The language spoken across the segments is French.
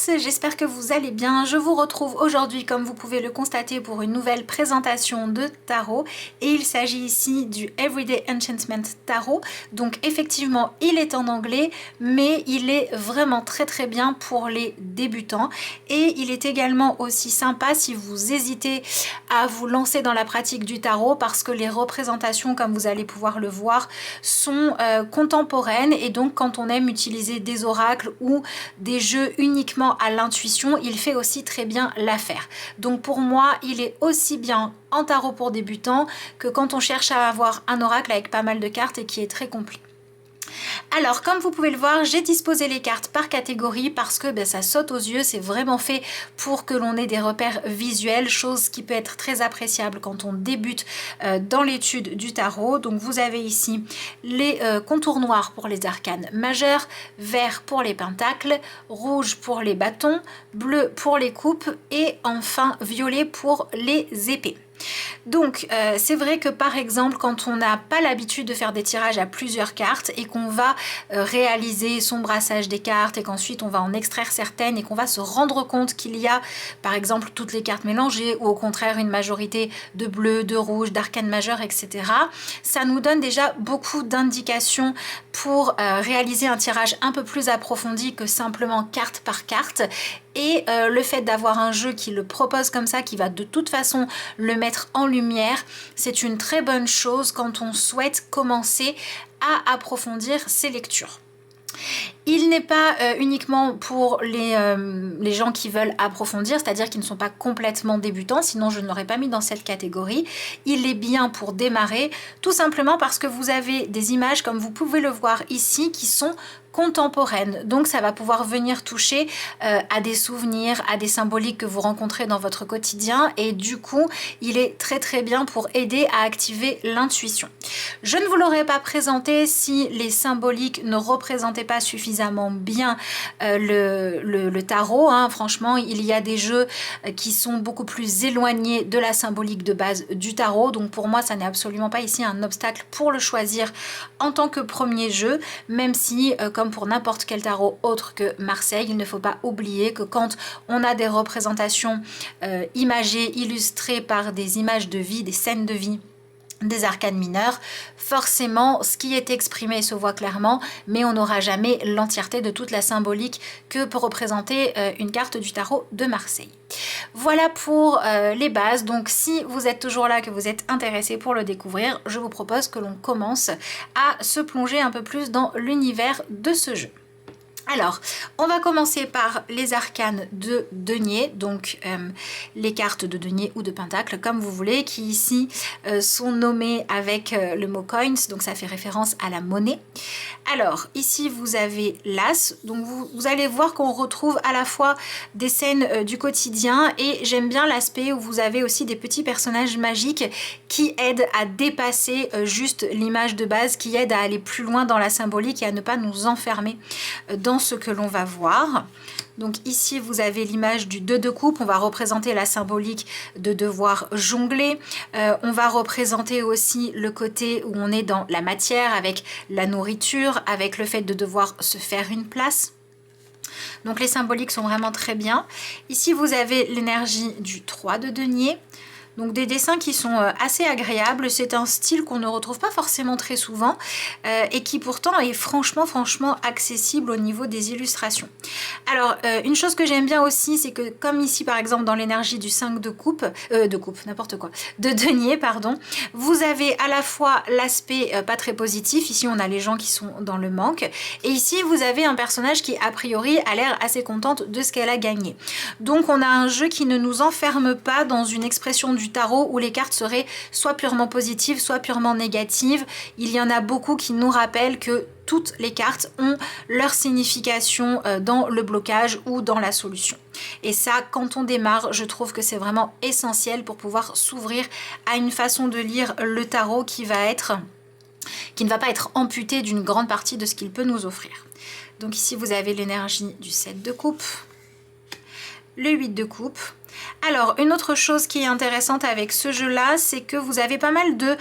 tous, j'espère que vous allez bien. Je vous retrouve aujourd'hui, comme vous pouvez le constater, pour une nouvelle présentation de tarot. Et il s'agit ici du Everyday Enchantment Tarot. Donc effectivement, il est en anglais, mais il est vraiment très bien pour les débutants. Et il est également aussi sympa si vous hésitez à vous lancer dans la pratique du tarot, parce que les représentations, comme vous allez pouvoir le voir, sont contemporaines. Et donc quand on aime utiliser des oracles ou des jeux uniquement à l'intuition, il fait aussi très bien l'affaire. Donc pour moi, il est aussi bien en tarot pour débutants que quand on cherche à avoir un oracle avec pas mal de cartes et qui est très complet. Alors, comme vous pouvez le voir, j'ai disposé les cartes par catégorie parce que ça saute aux yeux. C'est vraiment fait pour que l'on ait des repères visuels, chose qui peut être très appréciable quand on débute dans l'étude du tarot. Donc, vous avez ici les contours noirs pour les arcanes majeurs, vert pour les pentacles, rouge pour les bâtons, bleu pour les coupes et enfin violet pour les épées. Donc c'est vrai que par exemple quand on n'a pas l'habitude de faire des tirages à plusieurs cartes et qu'on va réaliser son brassage des cartes et qu'ensuite on va en extraire certaines et qu'on va se rendre compte qu'il y a par exemple toutes les cartes mélangées ou au contraire une majorité de bleu, de rouge, d'arcanes majeures, etc. Ça nous donne déjà beaucoup d'indications pour réaliser un tirage un peu plus approfondi que simplement carte par carte. Et le fait d'avoir un jeu qui le propose comme ça, qui va de toute façon le mettre en lumière, c'est une très bonne chose quand on souhaite commencer à approfondir ses lectures. Il n'est pas uniquement pour les gens qui veulent approfondir, c'est-à-dire qui ne sont pas complètement débutants, sinon je ne l'aurais pas mis dans cette catégorie. Il est bien pour démarrer, tout simplement parce que vous avez des images, comme vous pouvez le voir ici, qui sont contemporaine. Donc ça va pouvoir venir toucher à des souvenirs, à des symboliques que vous rencontrez dans votre quotidien et du coup il est très bien pour aider à activer l'intuition. Je ne vous l'aurais pas présenté si les symboliques ne représentaient pas suffisamment bien le tarot, hein. Franchement, il y a des jeux qui sont beaucoup plus éloignés de la symbolique de base du tarot, donc pour moi ça n'est absolument pas ici un obstacle pour le choisir en tant que premier jeu, même si comme pour n'importe quel tarot autre que Marseille, il ne faut pas oublier que quand on a des représentations imagées, illustrées par des images de vie, des scènes de vie, des arcanes mineurs, forcément ce qui est exprimé se voit clairement, mais on n'aura jamais l'entièreté de toute la symbolique que peut représenter une carte du tarot de Marseille. Voilà pour les bases. Donc si vous êtes toujours là, que vous êtes intéressé pour le découvrir, je vous propose que l'on commence à se plonger un peu plus dans l'univers de ce jeu. Alors, on va commencer par les arcanes de denier, donc les cartes de denier ou de pentacle, comme vous voulez, qui ici sont nommées avec le mot coins, donc ça fait référence à la monnaie. Alors, ici vous avez l'as, donc vous allez voir qu'on retrouve à la fois des scènes du quotidien et j'aime bien l'aspect où vous avez aussi des petits personnages magiques qui aident à dépasser juste l'image de base, qui aident à aller plus loin dans la symbolique et à ne pas nous enfermer dans ce que l'on va voir. Donc ici vous avez l'image du 2 de coupe, on va représenter la symbolique de devoir jongler, on va représenter aussi le côté où on est dans la matière avec la nourriture, avec le fait de devoir se faire une place. Donc les symboliques sont vraiment très bien. Ici vous avez l'énergie du 3 de denier. Donc des dessins qui sont assez agréables, c'est un style qu'on ne retrouve pas forcément très souvent et qui pourtant est franchement accessible au niveau des illustrations. Alors une chose que j'aime bien aussi, c'est que comme ici par exemple dans l'énergie du 5 de coupe, n'importe quoi, de denier pardon, vous avez à la fois l'aspect pas très positif, ici on a les gens qui sont dans le manque et ici vous avez un personnage qui a priori a l'air assez contente de ce qu'elle a gagné. Donc on a un jeu qui ne nous enferme pas dans une expression du tarot où les cartes seraient soit purement positives, soit purement négatives. Il y en a beaucoup qui nous rappellent que toutes les cartes ont leur signification dans le blocage ou dans la solution. Et ça, quand on démarre, je trouve que c'est vraiment essentiel pour pouvoir s'ouvrir à une façon de lire le tarot qui ne va pas être amputée d'une grande partie de ce qu'il peut nous offrir. Donc ici, vous avez l'énergie du 7 de coupe, le 8 de coupe. Alors, une autre chose qui est intéressante avec ce jeu-là, c'est que vous avez pas mal de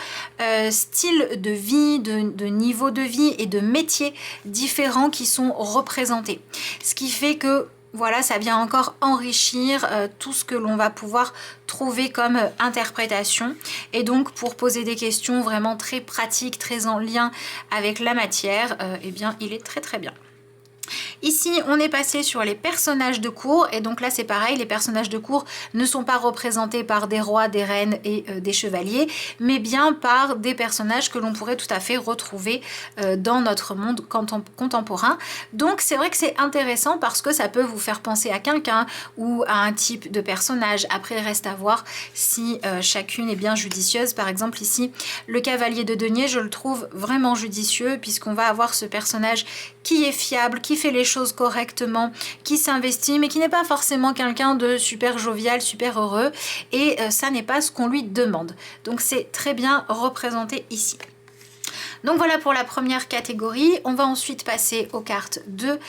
styles de vie, de niveaux de vie et de métiers différents qui sont représentés. Ce qui fait que voilà, ça vient encore enrichir tout ce que l'on va pouvoir trouver comme interprétation. Et donc pour poser des questions vraiment très pratiques, très en lien avec la matière, eh bien il est très très bien. Ici, on est passé sur les personnages de cour, et donc là c'est pareil, les personnages de cour ne sont pas représentés par des rois, des reines et des chevaliers, mais bien par des personnages que l'on pourrait tout à fait retrouver dans notre monde contemporain. Donc c'est vrai que c'est intéressant parce que ça peut vous faire penser à quelqu'un ou à un type de personnage. Après, il reste à voir si chacune est bien judicieuse. Par exemple ici, le cavalier de denier, je le trouve vraiment judicieux puisqu'on va avoir ce personnage qui est fiable, qui fait les choses correctement, qui s'investit, mais qui n'est pas forcément quelqu'un de super jovial, super heureux, et ça n'est pas ce qu'on lui demande. Donc c'est très bien représenté ici. Donc voilà pour la première catégorie. On va ensuite passer aux cartes de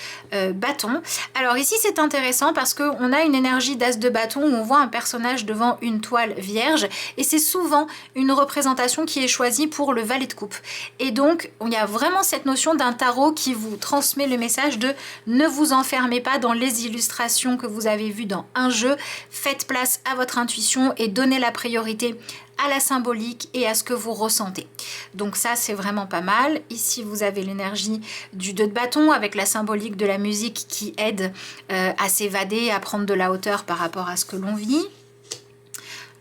bâton. Alors ici c'est intéressant parce qu'on a une énergie d'as de bâton où on voit un personnage devant une toile vierge et c'est souvent une représentation qui est choisie pour le valet de coupe. Et donc il y a vraiment cette notion d'un tarot qui vous transmet le message de ne vous enfermez pas dans les illustrations que vous avez vues dans un jeu. Faites place à votre intuition et donnez la priorité à la symbolique et à ce que vous ressentez. Donc ça c'est vraiment pas mal. Ici vous avez l'énergie du 2 de bâton avec la symbolique de la musique qui aide à s'évader, à prendre de la hauteur par rapport à ce que l'on vit.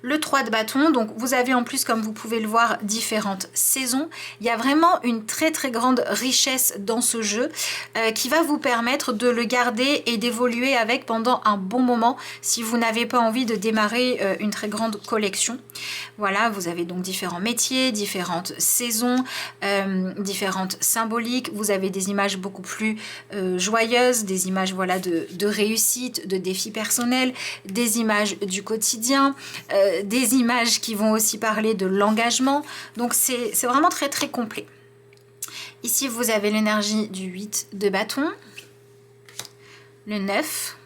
Le 3 de bâton, donc vous avez en plus, comme vous pouvez le voir, différentes saisons. Il y a vraiment une très très grande richesse dans ce jeu qui va vous permettre de le garder et d'évoluer avec pendant un bon moment si vous n'avez pas envie de démarrer une très grande collection. Voilà, vous avez donc différents métiers, différentes saisons, différentes symboliques. Vous avez des images beaucoup plus joyeuses, des images voilà, de réussite, de défis personnels, des images du quotidien, des images qui vont aussi parler de l'engagement. Donc c'est vraiment très très complet. Ici vous avez l'énergie du 8 de bâton, le 9,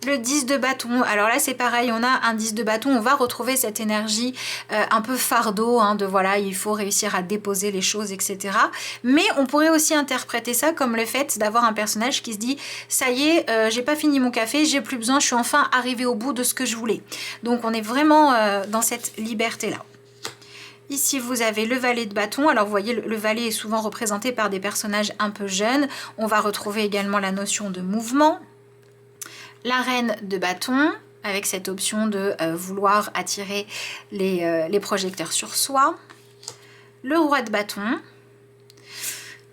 le 10 de bâton. Alors là c'est pareil, on a un 10 de bâton, on va retrouver cette énergie un peu fardeau, hein, de voilà, il faut réussir à déposer les choses, etc. Mais on pourrait aussi interpréter ça comme le fait d'avoir un personnage qui se dit ça y est, j'ai pas fini mon café, j'ai plus besoin, je suis enfin arrivé au bout de ce que je voulais. Donc on est vraiment dans cette liberté là. Ici vous avez le valet de bâton. Alors vous voyez, le valet est souvent représenté par des personnages un peu jeunes. On va retrouver également la notion de mouvement. La reine de bâton, avec cette option de vouloir attirer les projecteurs sur soi. Le roi de bâton.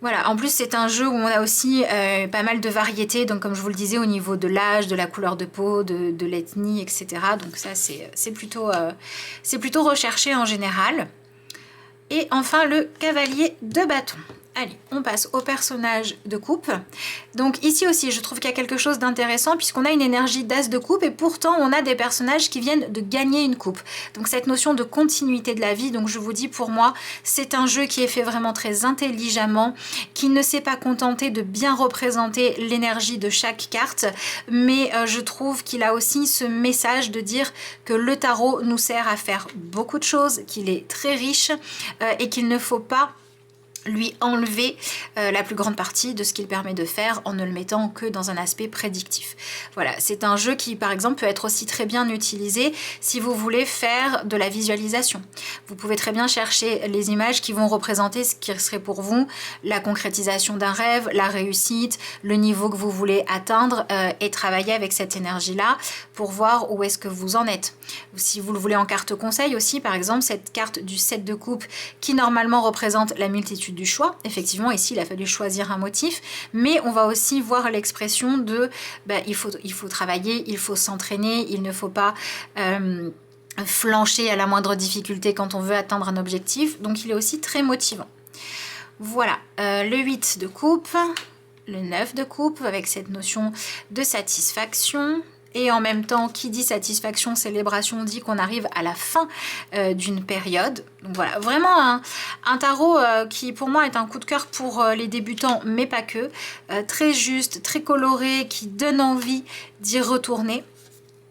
Voilà, en plus c'est un jeu où on a aussi pas mal de variétés, donc comme je vous le disais, au niveau de l'âge, de la couleur de peau, de l'ethnie, etc. Donc ça c'est plutôt recherché en général. Et enfin le cavalier de bâton. Allez, on passe au personnage de coupe. Donc ici aussi, je trouve qu'il y a quelque chose d'intéressant puisqu'on a une énergie d'as de coupe et pourtant on a des personnages qui viennent de gagner une coupe. Donc cette notion de continuité de la vie, donc je vous dis pour moi, c'est un jeu qui est fait vraiment très intelligemment, qui ne s'est pas contenté de bien représenter l'énergie de chaque carte, mais je trouve qu'il a aussi ce message de dire que le tarot nous sert à faire beaucoup de choses, qu'il est très riche et qu'il ne faut pas lui enlever la plus grande partie de ce qu'il permet de faire en ne le mettant que dans un aspect prédictif. Voilà, c'est un jeu qui par exemple peut être aussi très bien utilisé si vous voulez faire de la visualisation. Vous pouvez très bien chercher les images qui vont représenter ce qui serait pour vous la concrétisation d'un rêve, la réussite, le niveau que vous voulez atteindre et travailler avec cette énergie-là pour voir où est-ce que vous en êtes. Si vous le voulez en carte conseil aussi, par exemple, cette carte du 7 de coupe qui normalement représente la multitude du choix. Effectivement, ici, il a fallu choisir un motif, mais on va aussi voir l'expression de il faut travailler, il faut s'entraîner, il ne faut pas flancher à la moindre difficulté quand on veut atteindre un objectif. Donc, il est aussi très motivant. Voilà, le 8 de coupe, le 9 de coupe, avec cette notion de satisfaction. Et en même temps, qui dit satisfaction, célébration, dit qu'on arrive à la fin d'une période. Donc voilà, vraiment un tarot qui pour moi est un coup de cœur pour les débutants, mais pas que. Très juste, très coloré, qui donne envie d'y retourner.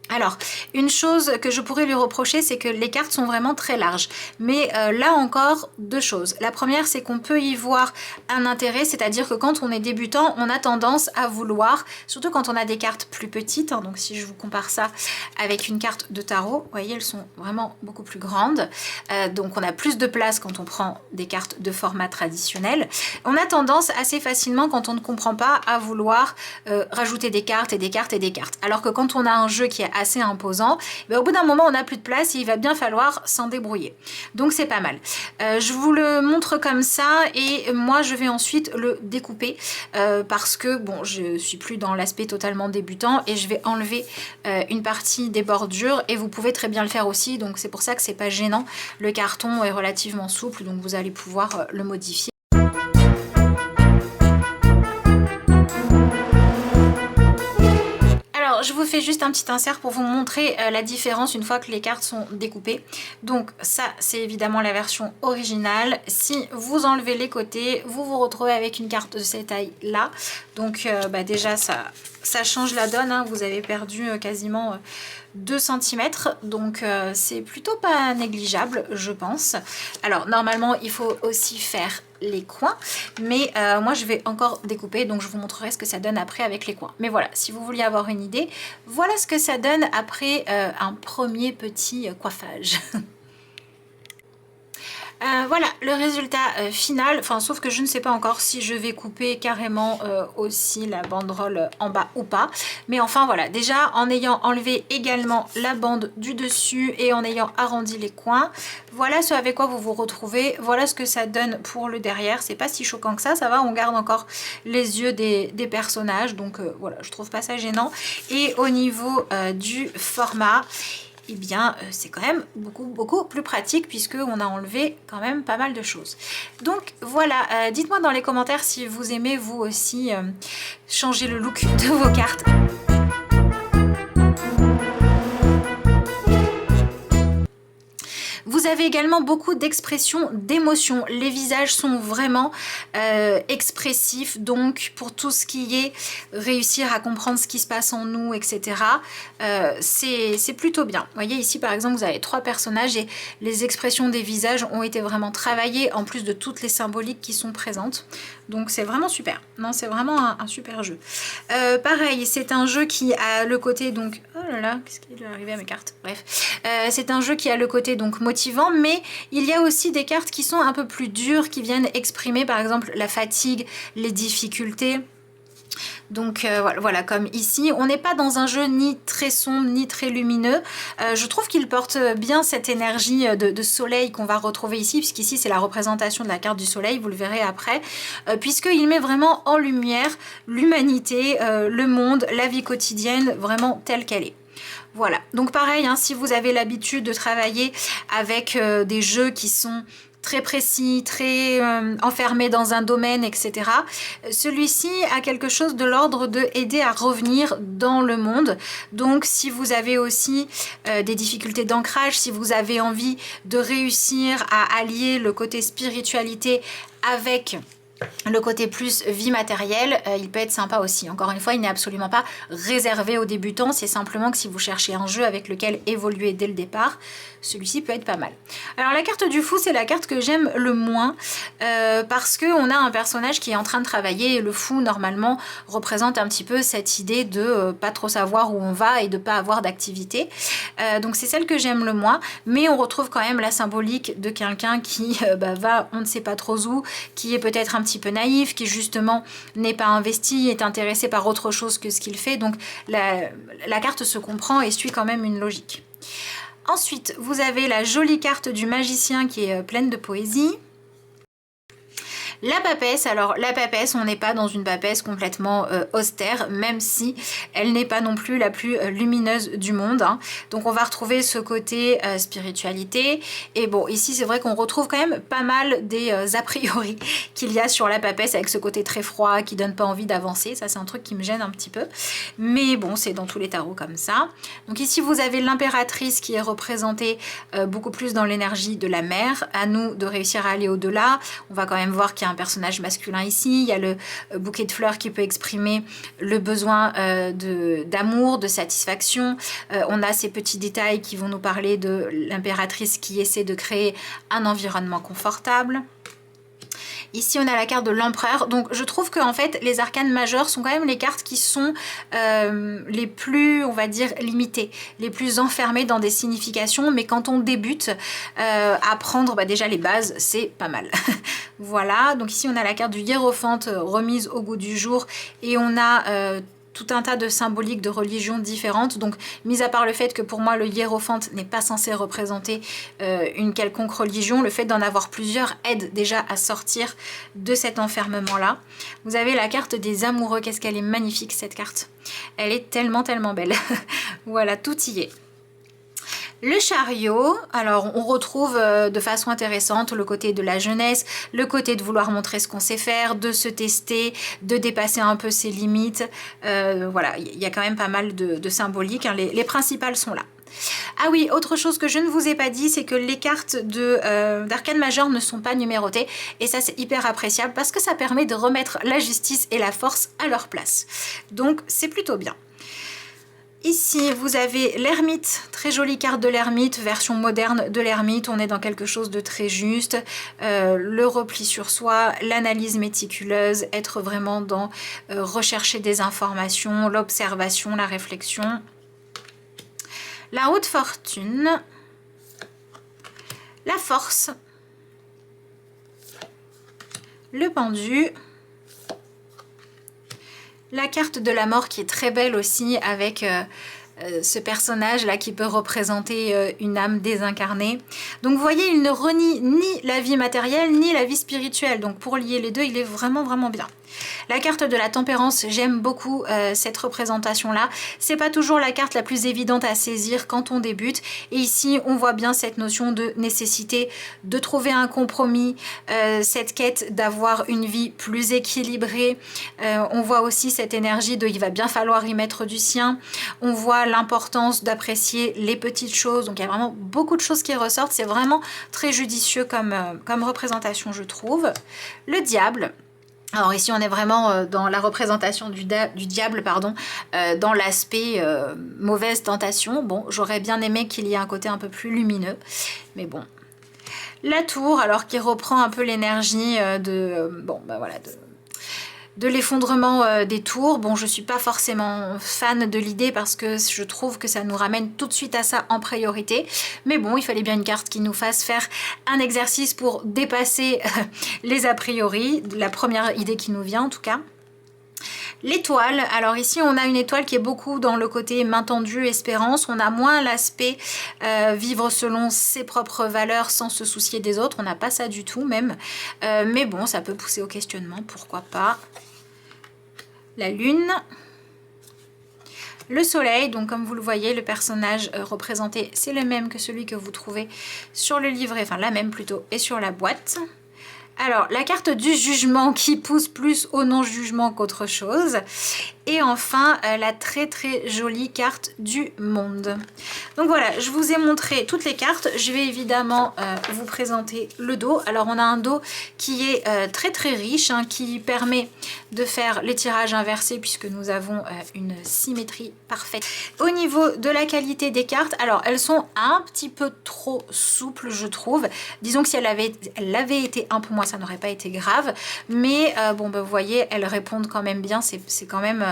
Alors, une chose que je pourrais lui reprocher, c'est que les cartes sont vraiment très larges. Mais là encore, deux choses. La première, c'est qu'on peut y voir un intérêt, c'est-à-dire que quand on est débutant, on a tendance à vouloir, surtout quand on a des cartes plus petites, hein, donc si je vous compare ça avec une carte de tarot, vous voyez, elles sont vraiment beaucoup plus grandes. Donc on a plus de place quand on prend des cartes de format traditionnel. On a tendance assez facilement, quand on ne comprend pas, à vouloir rajouter des cartes et des cartes et des cartes. Alors que quand on a un jeu qui est assez imposant, au bout d'un moment on n'a plus de place et il va bien falloir s'en débrouiller. Donc c'est pas mal. Je vous le montre comme ça et moi je vais ensuite le découper parce que bon, je suis plus dans l'aspect totalement débutant et je vais enlever une partie des bordures et vous pouvez très bien le faire aussi, donc c'est pour ça que c'est pas gênant. Le carton est relativement souple, donc vous allez pouvoir le modifier. Je vous fais juste un petit insert pour vous montrer la différence une fois que les cartes sont découpées. Donc ça, c'est évidemment la version originale. Si vous enlevez les côtés, vous vous retrouvez avec une carte de cette taille-là. Donc déjà, ça change la donne, hein. Vous avez perdu quasiment 2 cm, donc c'est plutôt pas négligeable, je pense. Alors normalement, il faut aussi faire les coins, mais moi je vais encore découper, donc je vous montrerai ce que ça donne après avec les coins. Mais voilà, si vous vouliez avoir une idée, voilà ce que ça donne après un premier petit coiffage. Voilà le résultat final, enfin sauf que je ne sais pas encore si je vais couper carrément aussi la banderole en bas ou pas, mais enfin voilà, déjà en ayant enlevé également la bande du dessus et en ayant arrondi les coins, voilà ce avec quoi vous vous retrouvez, voilà ce que ça donne pour le derrière. C'est pas si choquant que ça va, on garde encore les yeux des personnages, donc voilà, je trouve pas ça gênant. Et au niveau du format, eh bien c'est quand même beaucoup plus pratique puisqu'on a enlevé quand même pas mal de choses. Donc voilà, dites-moi dans les commentaires si vous aimez vous aussi changer le look de vos cartes. Vous avez également beaucoup d'expressions, d'émotions. Les visages sont vraiment expressifs, donc pour tout ce qui est réussir à comprendre ce qui se passe en nous, etc. C'est plutôt bien. Vous voyez ici par exemple, vous avez 3 personnages et les expressions des visages ont été vraiment travaillées en plus de toutes les symboliques qui sont présentes. Donc c'est vraiment super. Non, c'est vraiment un super jeu. Pareil, c'est un jeu qui a le côté donc... Oh là là, qu'est-ce qui est arrivé à mes cartes? Bref. C'est un jeu qui a le côté donc motivant, mais il y a aussi des cartes qui sont un peu plus dures, qui viennent exprimer par exemple la fatigue, les difficultés. Donc voilà, comme ici, on n'est pas dans un jeu ni très sombre ni très lumineux. Je trouve qu'il porte bien cette énergie de soleil qu'on va retrouver ici, puisqu'ici c'est la représentation de la carte du soleil, vous le verrez après, puisqu'il met vraiment en lumière l'humanité, le monde, la vie quotidienne, vraiment telle qu'elle est. Voilà, donc pareil, hein, si vous avez l'habitude de travailler avec des jeux qui sont très précis, très enfermé dans un domaine, etc. Celui-ci a quelque chose de l'ordre de aider à revenir dans le monde. Donc si vous avez aussi des difficultés d'ancrage, si vous avez envie de réussir à allier le côté spiritualité avec le côté plus vie matérielle, il peut être sympa aussi. Encore une fois, il n'est absolument pas réservé aux débutants, c'est simplement que si vous cherchez un jeu avec lequel évoluer dès le départ, celui-ci peut être pas mal. Alors la carte du fou, c'est la carte que j'aime le moins parce qu'on a un personnage qui est en train de travailler et le fou normalement représente un petit peu cette idée de pas trop savoir où on va et de pas avoir d'activité. Donc c'est celle que j'aime le moins, mais on retrouve quand même la symbolique de quelqu'un qui va on ne sait pas trop où, qui est peut-être un petit peu naïf, qui justement n'est pas investi, est intéressé par autre chose que ce qu'il fait. Donc la carte se comprend et suit quand même une logique. Ensuite, vous avez la jolie carte du magicien qui est pleine de poésie. La papesse, alors la papesse, on n'est pas dans une papesse complètement austère, même si elle n'est pas non plus la plus lumineuse du monde, hein. Donc on va retrouver ce côté spiritualité. Et bon, ici c'est vrai qu'on retrouve quand même pas mal des a priori qu'il y a sur la papesse, avec ce côté très froid qui donne pas envie d'avancer. Ça c'est un truc qui me gêne un petit peu. Mais bon, c'est dans tous les tarots comme ça. Donc ici vous avez l'impératrice qui est représentée beaucoup plus dans l'énergie de la mer. À nous de réussir à aller au-delà. On va quand même voir qu'il y a a un personnage masculin ici, il y a le bouquet de fleurs qui peut exprimer le besoin d'amour, de satisfaction. On a ces petits détails qui vont nous parler de l'impératrice qui essaie de créer un environnement confortable. Ici, on a la carte de l'empereur. Donc, je trouve que en fait, les arcanes majeures sont quand même les cartes qui sont les plus, on va dire, limitées, les plus enfermées dans des significations. Mais quand on débute, apprendre déjà les bases, c'est pas mal. Voilà. Donc ici, on a la carte du hiérophante remise au goût du jour. Et on a tout un tas de symboliques de religions différentes. Donc, mis à part le fait que pour moi, le hiérophante n'est pas censé représenter une quelconque religion, le fait d'en avoir plusieurs aide déjà à sortir de cet enfermement-là. Vous avez la carte des amoureux. Qu'est-ce qu'elle est magnifique, cette carte. Elle est tellement, tellement belle. Voilà, tout y est. Le chariot, alors on retrouve de façon intéressante le côté de la jeunesse, le côté de vouloir montrer ce qu'on sait faire, de se tester, de dépasser un peu ses limites. Voilà, il y a quand même pas mal de symboliques, hein. Les principales sont là. Ah oui, autre chose que je ne vous ai pas dit, c'est que les cartes d'arcane majeure ne sont pas numérotées. Et ça, c'est hyper appréciable parce que ça permet de remettre la justice et la force à leur place. Donc, c'est plutôt bien. Ici, vous avez l'ermite, très jolie carte de l'ermite, version moderne de l'ermite. On est dans quelque chose de très juste. Le repli sur soi, l'analyse méticuleuse, être vraiment dans rechercher des informations, l'observation, la réflexion. La haute fortune, la force, le pendu. La carte de la mort qui est très belle aussi avec ce personnage là qui peut représenter une âme désincarnée. Donc vous voyez, il ne renie ni la vie matérielle ni la vie spirituelle. Donc pour lier les deux, il est vraiment vraiment bien. La carte de la tempérance, j'aime beaucoup cette représentation-là. C'est pas toujours la carte la plus évidente à saisir quand on débute. Et ici, on voit bien cette notion de nécessité de trouver un compromis, cette quête d'avoir une vie plus équilibrée. On voit aussi cette énergie de il va bien falloir y mettre du sien. On voit l'importance d'apprécier les petites choses. Donc il y a vraiment beaucoup de choses qui ressortent. C'est vraiment très judicieux comme représentation, je trouve. Le diable. Alors ici on est vraiment dans la représentation du diable, pardon, dans l'aspect mauvaise tentation. Bon, j'aurais bien aimé qu'il y ait un côté un peu plus lumineux, mais bon. La tour, alors qui reprend un peu l'énergie de l'effondrement des tours. Bon, je suis pas forcément fan de l'idée parce que je trouve que ça nous ramène tout de suite à ça en priorité. Mais bon, il fallait bien une carte qui nous fasse faire un exercice pour dépasser les a priori, la première idée qui nous vient en tout cas. L'étoile, alors ici on a une étoile qui est beaucoup dans le côté main tendue, espérance. On a moins l'aspect vivre selon ses propres valeurs sans se soucier des autres. On n'a pas ça du tout même. Mais bon, ça peut pousser au questionnement, pourquoi pas. La lune, le soleil, donc comme vous le voyez, le personnage représenté, c'est le même que celui que vous trouvez sur le livret, enfin la même plutôt, et sur la boîte. Alors, la carte du jugement qui pousse plus au non-jugement qu'autre chose. Et enfin, la très très jolie carte du monde. Donc voilà, je vous ai montré toutes les cartes. Je vais évidemment vous présenter le dos. Alors, on a un dos qui est très très riche, hein, qui permet de faire les tirages inversés puisque nous avons une symétrie parfaite. Au niveau de la qualité des cartes, alors elles sont un petit peu trop souples, je trouve. Disons que si elle avait été un peu moins, ça n'aurait pas été grave. Mais bon, vous voyez, elles répondent quand même bien. C'est quand même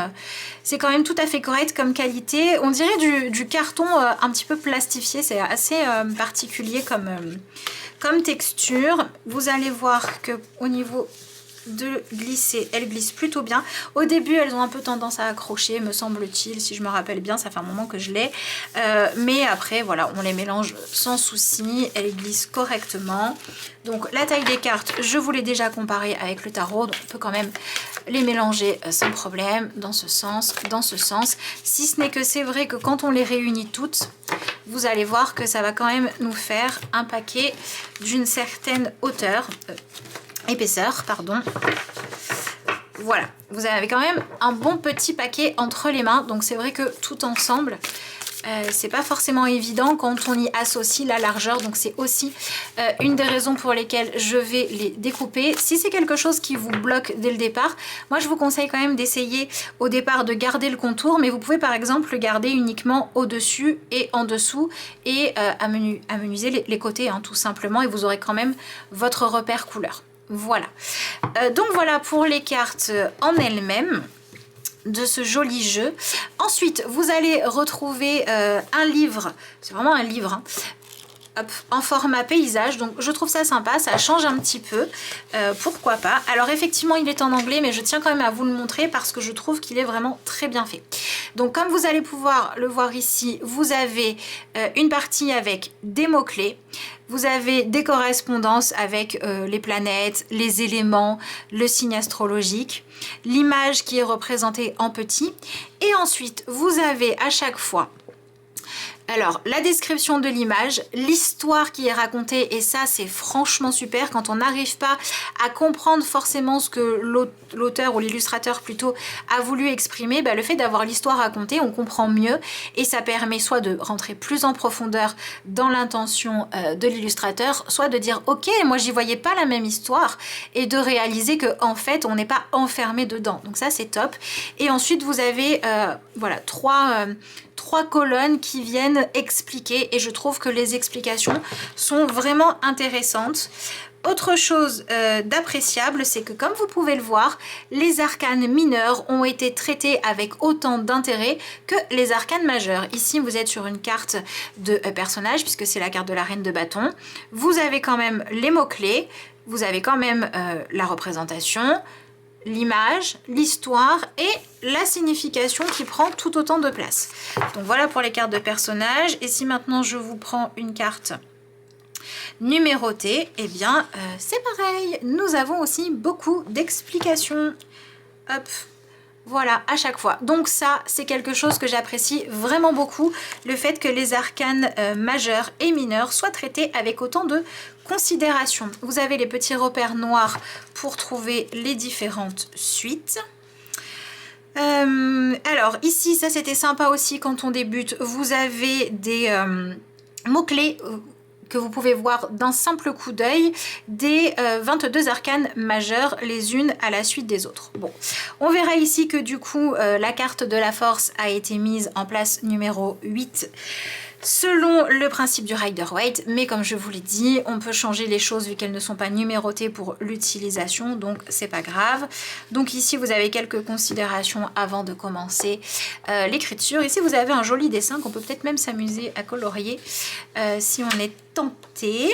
tout à fait correct comme qualité. On dirait du carton un petit peu plastifié. C'est assez particulier comme texture. Vous allez voir que au niveau de glisser, elles glissent plutôt bien. Au début, elles ont un peu tendance à accrocher, me semble-t-il, si je me rappelle bien, ça fait un moment que je l'ai. Mais après, voilà, on les mélange sans souci, elles glissent correctement. Donc la taille des cartes, je vous l'ai déjà comparé avec le tarot, donc on peut quand même les mélanger sans problème, dans ce sens, dans ce sens. Si ce n'est que c'est vrai que quand on les réunit toutes, vous allez voir que ça va quand même nous faire un paquet d'une certaine hauteur, épaisseur, pardon. Voilà, vous avez quand même un bon petit paquet entre les mains, donc c'est vrai que tout ensemble, c'est pas forcément évident quand on y associe la largeur, donc c'est aussi une des raisons pour lesquelles je vais les découper. Si c'est quelque chose qui vous bloque dès le départ, moi je vous conseille quand même d'essayer au départ de garder le contour, mais vous pouvez par exemple le garder uniquement au-dessus et en dessous et amenuiser les côtés hein, tout simplement, et vous aurez quand même votre repère couleur. Voilà, donc voilà pour les cartes en elles-mêmes de ce joli jeu. Ensuite, vous allez retrouver un livre, c'est vraiment un livre, hein, hop, en format paysage, donc je trouve ça sympa, ça change un petit peu, pourquoi pas. Alors effectivement il est en anglais, mais je tiens quand même à vous le montrer parce que je trouve qu'il est vraiment très bien fait. Donc comme vous allez pouvoir le voir ici, vous avez une partie avec des mots-clés, vous avez des correspondances avec les planètes, les éléments, le signe astrologique, l'image qui est représentée en petit, et ensuite vous avez à chaque fois alors la description de l'image, l'histoire qui est racontée, et ça c'est franchement super quand on n'arrive pas à comprendre forcément ce que l'auteur ou l'illustrateur plutôt a voulu exprimer, bah, le fait d'avoir l'histoire racontée, on comprend mieux et ça permet soit de rentrer plus en profondeur dans l'intention de l'illustrateur, soit de dire ok, moi j'y voyais pas la même histoire, et de réaliser que en fait on n'est pas enfermé dedans, donc ça c'est top. Et ensuite vous avez voilà trois colonnes qui viennent expliquer, et je trouve que les explications sont vraiment intéressantes. Autre chose d'appréciable, c'est que comme vous pouvez le voir, les arcanes mineurs ont été traités avec autant d'intérêt que les arcanes majeurs. Ici, vous êtes sur une carte de personnage, puisque c'est la carte de la reine de bâton. Vous avez quand même les mots-clés, vous avez quand même la représentation, l'image, l'histoire et la signification qui prend tout autant de place. Donc voilà pour les cartes de personnages. Et si maintenant je vous prends une carte numérotée, eh bien c'est pareil. Nous avons aussi beaucoup d'explications. Hop, voilà, à chaque fois. Donc ça, c'est quelque chose que j'apprécie vraiment beaucoup, le fait que les arcanes majeurs et mineurs soient traités avec autant de considération. Vous avez les petits repères noirs pour trouver les différentes suites. Alors ici, ça c'était sympa aussi quand on débute. Vous avez des mots-clés que vous pouvez voir d'un simple coup d'œil, des 22 arcanes majeures, les unes à la suite des autres. Bon, on verra ici que du coup, la carte de la force a été mise en place numéro 8, selon le principe du Rider-Waite, mais comme je vous l'ai dit, on peut changer les choses vu qu'elles ne sont pas numérotées pour l'utilisation, donc c'est pas grave. Donc ici vous avez quelques considérations avant de commencer l'écriture. Ici vous avez un joli dessin qu'on peut peut-être même s'amuser à colorier si on est tenté.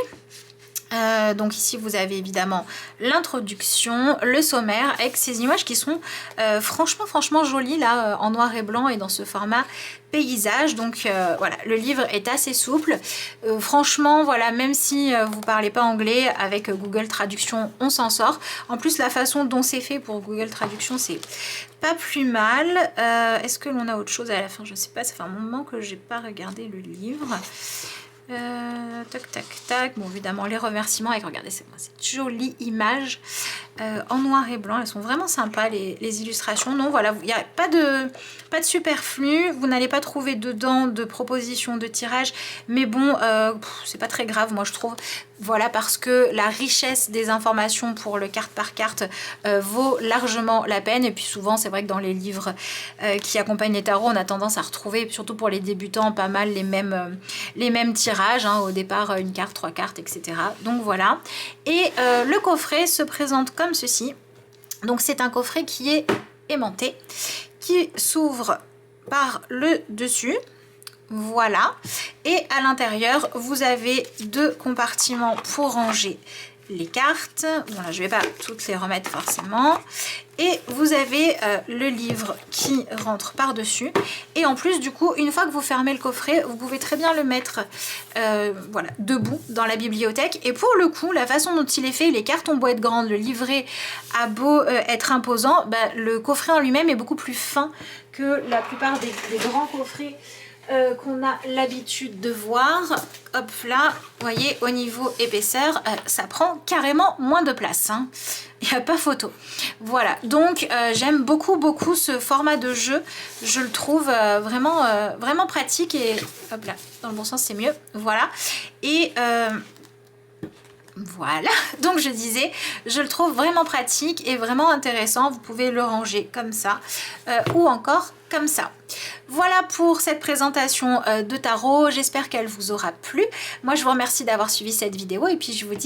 Donc ici vous avez évidemment l'introduction, le sommaire avec ces images qui sont franchement jolies là en noir et blanc et dans ce format paysage. Donc voilà, le livre est assez souple. Franchement voilà, même si vous parlez pas anglais, avec Google Traduction on s'en sort. En plus la façon dont c'est fait pour Google Traduction c'est pas plus mal. Est-ce que l'on a autre chose à la fin? Je sais pas, ça fait un moment que j'ai pas regardé le livre. Tac. Bon, évidemment, les remerciements avec, regardez, c'est cette jolie image en noir et blanc. Elles sont vraiment sympas, les illustrations. Non, voilà, il n'y a pas de superflu. Vous n'allez pas trouver dedans de propositions de tirage. Mais bon, c'est pas très grave, moi, je trouve. Voilà, parce que la richesse des informations pour le carte par carte vaut largement la peine. Et puis souvent, c'est vrai que dans les livres qui accompagnent les tarots, on a tendance à retrouver, surtout pour les débutants, pas mal les mêmes tirages. Hein, au départ, une carte, 3 cartes, etc. Donc voilà. Et le coffret se présente comme ceci. Donc c'est un coffret qui est aimanté, qui s'ouvre par le dessus. Voilà, et à l'intérieur vous avez 2 compartiments pour ranger les cartes. Bon là je vais pas toutes les remettre forcément, et vous avez le livre qui rentre par dessus. Et en plus du coup, une fois que vous fermez le coffret, vous pouvez très bien le mettre voilà, debout dans la bibliothèque. Et pour le coup, la façon dont il est fait, les cartes ont beau être grandes, le livret a beau être imposant, bah, le coffret en lui-même est beaucoup plus fin que la plupart des grands coffrets qu'on a l'habitude de voir. Hop là, vous voyez, au niveau épaisseur, ça prend carrément moins de place, hein. Il n'y a pas photo. Voilà, donc j'aime beaucoup ce format de jeu. Je le trouve vraiment pratique et hop là, dans le bon sens c'est mieux. Voilà, et voilà, donc je disais, je le trouve vraiment pratique et vraiment intéressant. Vous pouvez le ranger comme ça ou encore comme ça. Voilà pour cette présentation de tarot. J'espère qu'elle vous aura plu. Moi, je vous remercie d'avoir suivi cette vidéo et puis je vous dis